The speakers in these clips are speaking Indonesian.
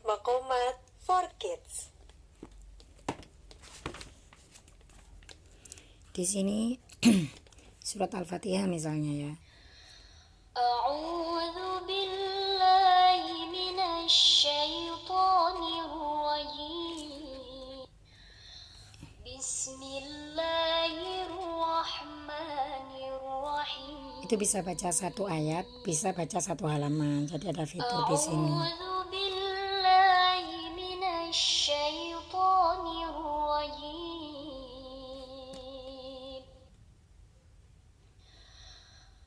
Makomat for Kids. Di sini surat Al-Fatihah misalnya ya. A'udzu billahi minasy syaithanir rajim. Bismillahirrahmanirrahim. Itu bisa baca satu ayat, bisa baca satu halaman. Jadi ada fitur di sini. A'udzu billahi minasy syaithanir rajim.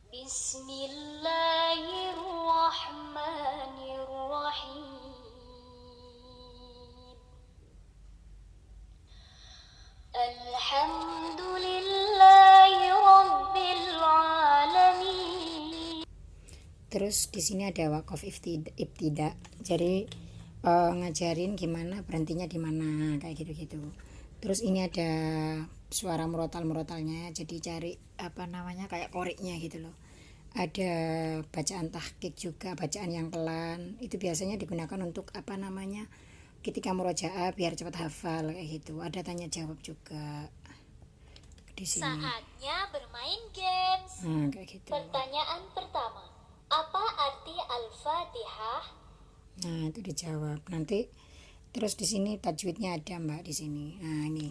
Bismillahirrahmanirrahim. Alhamdulillahi rabbil alamin. Terus di sini ada wakaf ibtida. Jadi ngajarin gimana berhentinya di mana kayak gitu-gitu. Terus ini ada suara murotalnya. Jadi cari kayak koriknya gitu loh. Ada bacaan tahqiq juga, bacaan yang pelan. Itu biasanya digunakan untuk ketika murojaah biar cepat hafal kayak gitu. Ada tanya jawab juga di sini. Saatnya bermain games. Kayak gitu. Pertanyaan pertama, apa arti Al-Fatihah? Nah, itu dijawab. Nanti terus di sini tajwidnya ada, Mbak, di sini. Nah, ini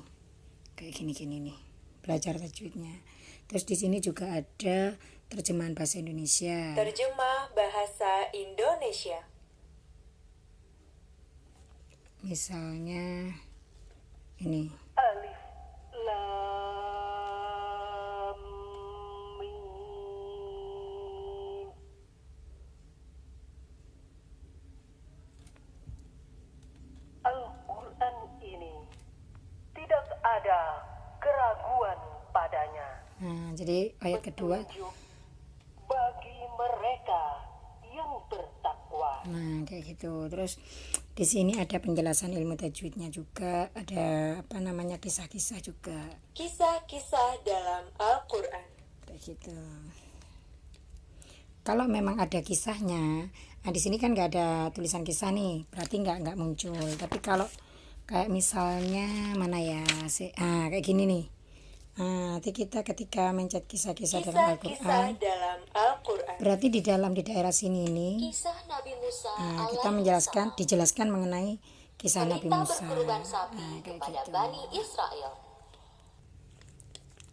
kayak gini nih. Belajar tajwidnya. Terus di sini juga ada terjemahan bahasa Indonesia. Terjemah bahasa Indonesia. Misalnya ini. Alif Lam Mim. Al-Quran ini tidak ada keraguan padanya. Nah, jadi ayat kedua. Petunjuk bagi mereka yang bertakwa. Nah, kayak gitu. Terus di sini ada penjelasan ilmu tajwidnya juga, ada kisah-kisah juga. Kisah-kisah dalam Al-Quran. Kayak gitu. Kalau memang ada kisahnya, nah di sini kan nggak ada tulisan kisah nih, berarti nggak muncul. Tapi kalau kayak misalnya kayak gini nih. Nanti kita ketika mencet kisah-kisah dalam Al-Quran, berarti di daerah sini ini Kisah Nabi Musa kita dijelaskan mengenai kisah Nabi Musa. berkurban sapi Kayak kepada gitu. Bani Israel.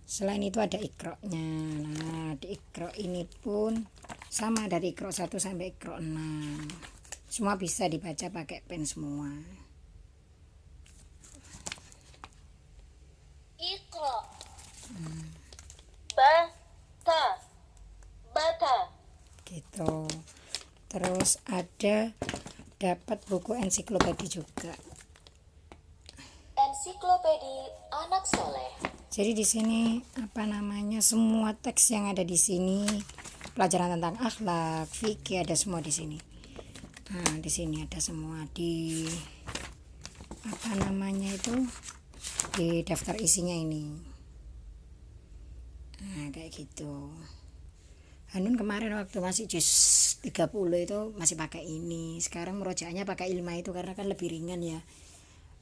Selain itu ada Iqra-nya. Nah, di Iqra ini pun sama dari Iqra 1 sampai Iqra 6. Semua bisa dibaca pakai pen semua. Iqra. Bata. Gitu. Terus dapat buku ensiklopedi juga. Ensiklopedi Anak Soleh. Jadi di sini semua teks yang ada di sini, pelajaran tentang akhlak, fikih ada semua di sini. Nah, di sini ada semua di di daftar isinya ini. Nah, kayak gitu. Hanun kemarin waktu masih juz 30 itu masih pakai ini. Sekarang murojaahnya pakai ilma itu karena kan lebih ringan ya.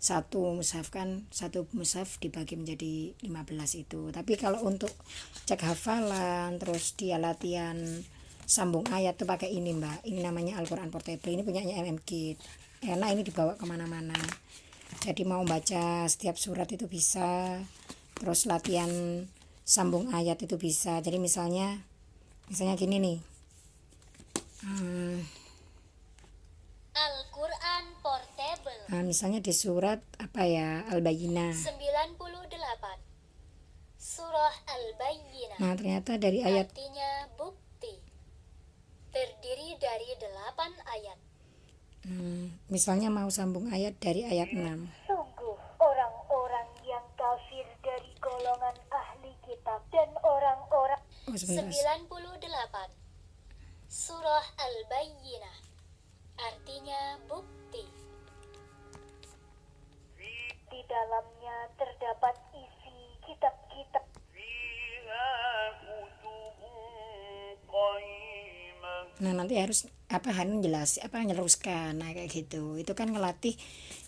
Satu mushaf dibagi menjadi 15 itu. Tapi kalau untuk cek hafalan, terus dia latihan sambung ayat tuh pakai ini, Mbak. Ini namanya Al-Quran Portable. Ini punyanya MM-Kit. Enak, ini dibawa kemana-mana. Jadi mau baca setiap surat itu bisa. Terus latihan sambung ayat itu bisa. Jadi misalnya gini nih. Al-Quran Portable. Nah, misalnya di surat Al-Bayyinah. 98. Surah Al-Bayyinah. Nah, ternyata dari ayat Artinya bukti. Terdiri dari 8 ayat. misalnya mau sambung ayat dari ayat 6. Sungguh orang-orang yang kafir dari golongan ahli kitab dan orang-orang. Oh, sebentar. 98. Surah Al-Bayyinah. Artinya bukti. Di dalamnya terdapat isi kitab-kitab. Nah, nanti harus Hanun jelas nyeruskan, nah kayak gitu. Itu kan ngelatih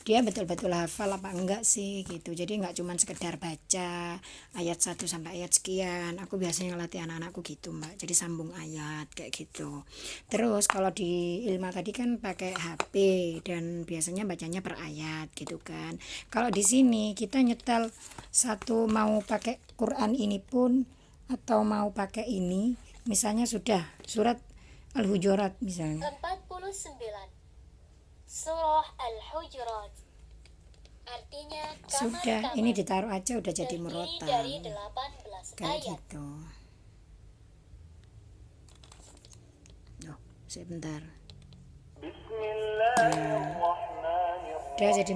dia betul-betul hafal apa enggak sih gitu. Jadi enggak cuman sekedar baca ayat 1 sampai ayat sekian. Aku biasanya ngelatih anak-anakku gitu, Mbak. Jadi sambung ayat kayak gitu. Terus kalau di Ilma tadi kan pakai HP dan biasanya bacanya per ayat gitu kan. Kalau di sini kita nyetel satu, mau pakai Quran ini pun atau mau pakai ini, misalnya sudah surat Al-Hujurat misalnya. 49. Surah Al-Hujurat. Artinya Sudah, kamar-kamar. ini ditaruh aja udah jadi Terdiri murotal. dari 18 Kayak ayat. gitu. Sebentar. Udah jadi